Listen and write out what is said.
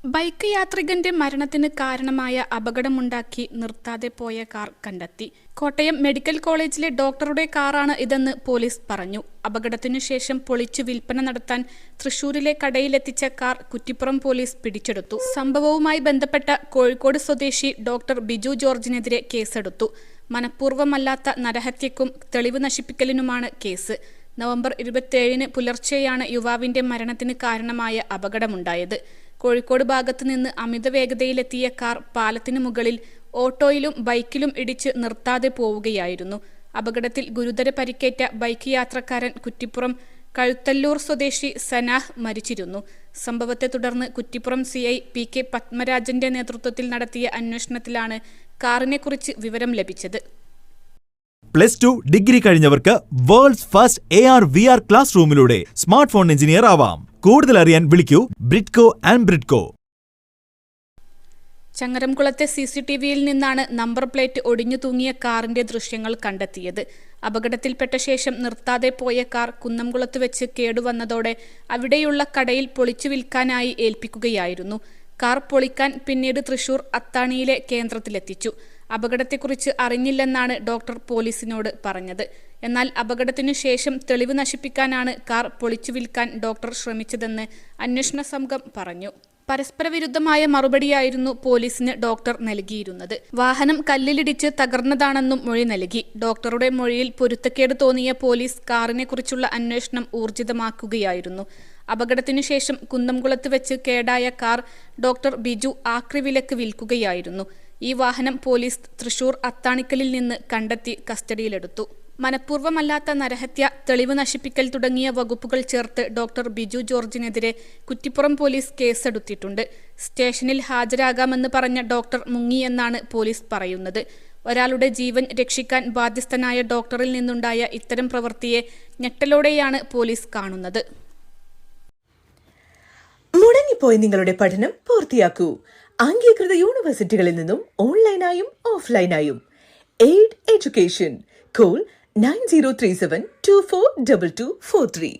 Bike യാത്രികന്റെ മരണത്തിന് കാരണമായ അപകടമുണ്ടാക്കി നിർത്താതെ പോയ കാർ കണ്ടെത്തി. കോട്ടയം മെഡിക്കൽ കോളേജിലെ ഡോക്ടറുടെ കാറാണ് ഇതെന്ന് പോലീസ് പറഞ്ഞു. അപകടത്തിനു ശേഷം പൊളിച്ചു വിൽപ്പന നടത്താൻ തൃശൂരിലെ കടയിലെത്തിച്ച കാർ കുറ്റിപ്പുറം പോലീസ് പിടിച്ചെടുത്തു. സംഭവവുമായി ബന്ധപ്പെട്ട കോഴിക്കോട് സ്വദേശി ഡോക്ടർ ബിജു ജോർജിനെതിരെ കേസെടുത്തു. മനഃപൂർവ്വമല്ലാത്ത നരഹത്യക്കും തെളിവ് നശിപ്പിക്കലിനുമാണ് കേസ്. നവംബർ 27 പുലർച്ചെയാണ് യുവാവിന്റെ മരണത്തിന് കാരണമായ അപകടമുണ്ടായത്. കോഴിക്കോട് ഭാഗത്തു നിന്ന് അമിത വേഗതയിലെത്തിയ കാർ പാലത്തിന് മുകളിൽ ഓട്ടോയിലും ബൈക്കിലും ഇടിച്ച് നിർത്താതെ പോവുകയായിരുന്നു. അപകടത്തിൽ ഗുരുതര പരിക്കേറ്റ ബൈക്ക് യാത്രക്കാരൻ കുറ്റിപ്പുറം കഴുത്തല്ലൂർ സ്വദേശി സനാഹ് മരിച്ചിരുന്നു. സംഭവത്തെ തുടർന്ന് കുറ്റിപ്പുറം CI PK പത്മരാജന്റെ നേതൃത്വത്തിൽ നടത്തിയ അന്വേഷണത്തിലാണ് കാറിനെക്കുറിച്ച് വിവരം ലഭിച്ചത്. +2 ഡിഗ്രി കഴിഞ്ഞവർക്ക് വേൾഡ്സ് ഫസ്റ്റ് AR/VR ക്ലാസ് റൂമിലൂടെ സ്മാർട്ട് ഫോൺ എഞ്ചിനീയർ ആവാം. കൂടുതൽ അറിയാൻ വിളിക്കൂ ബ്രിഡ്കോ ആൻഡ് ബ്രിഡ്കോ. ചങ്ങരംകുളത്തെ CCTVയിൽ നിന്നാണ് നമ്പർ പ്ലേറ്റ് ഒടിഞ്ഞു തൂങ്ങിയ കാറിന്റെ ദൃശ്യങ്ങൾ കണ്ടെത്തിയത്. അപകടത്തിൽപ്പെട്ട ശേഷം നിർത്താതെ പോയ കാർ കുന്നംകുളത്ത് വെച്ച് കേടുവന്നതോടെ അവിടെയുള്ള കടയിൽ പൊളിച്ചു വിൽക്കാനായി ഏൽപ്പിക്കുകയായിരുന്നു. കാർ പൊളിക്കാൻ പിന്നീട് തൃശൂർ അത്താണിയിലെ കേന്ദ്രത്തിലെത്തിച്ചു. അപകടത്തെക്കുറിച്ച് അറിഞ്ഞില്ലെന്നാണ് ഡോക്ടർ പോലീസിനോട് പറഞ്ഞത്. എന്നാൽ അപകടത്തിനു ശേഷം തെളിവ് നശിപ്പിക്കാനാണ് കാർ പൊളിച്ചു വിൽക്കാൻ ഡോക്ടർ ശ്രമിച്ചതെന്ന് അന്വേഷണ സംഘം പറഞ്ഞു. പരസ്പര വിരുദ്ധമായ മറുപടിയായിരുന്നു പോലീസിന് ഡോക്ടർ നൽകിയിരുന്നത്. വാഹനം കല്ലിലിടിച്ച് തകർന്നതാണെന്നും മൊഴി നൽകി. ഡോക്ടറുടെ മൊഴിയിൽ പൊരുത്തക്കേട് തോന്നിയ പോലീസ് കാറിനെക്കുറിച്ചുള്ള അന്വേഷണം ഊർജിതമാക്കുകയായിരുന്നു. അപകടത്തിനു ശേഷം കുന്നംകുളത്ത് വെച്ച് കേടായ കാർ ഡോക്ടർ ബിജു ആക്രിവിലക്ക് വിൽക്കുകയായിരുന്നു. ഈ വാഹനം പോലീസ് തൃശൂർ അത്താണിക്കലിൽ നിന്ന് കണ്ടെത്തി കസ്റ്റഡിയിലെടുത്തു. മനഃപൂർവ്വമല്ലാത്ത നരഹത്യ, തെളിവ് നശിപ്പിക്കൽ തുടങ്ങിയ വകുപ്പുകൾ ചേർത്ത് ഡോക്ടർ ബിജു ജോർജിനെതിരെ കുറ്റിപ്പുറം പോലീസ് കേസെടുത്തിട്ടുണ്ട്. സ്റ്റേഷനിൽ ഹാജരാകാമെന്ന് പറഞ്ഞ ഡോക്ടർ മുങ്ങിയെന്നാണ് പോലീസ് പറയുന്നത്. ഒരാളുടെ ജീവൻ രക്ഷിക്കാൻ ബാധ്യസ്ഥനായ ഡോക്ടറിൽ നിന്നുണ്ടായ ഇത്തരം പ്രവൃത്തിയെ ഞെട്ടലോടെയാണ് പോലീസ് കാണുന്നത്. മുടങ്ങിപ്പോയ നിങ്ങളുടെ പഠനം പൂർത്തിയാക്കൂ. അംഗീകൃത യൂണിവേഴ്സിറ്റികളിൽ നിന്നും ഓൺലൈനായും ഓഫ്ലൈനായും. Aid education. കോൾ 9037242243.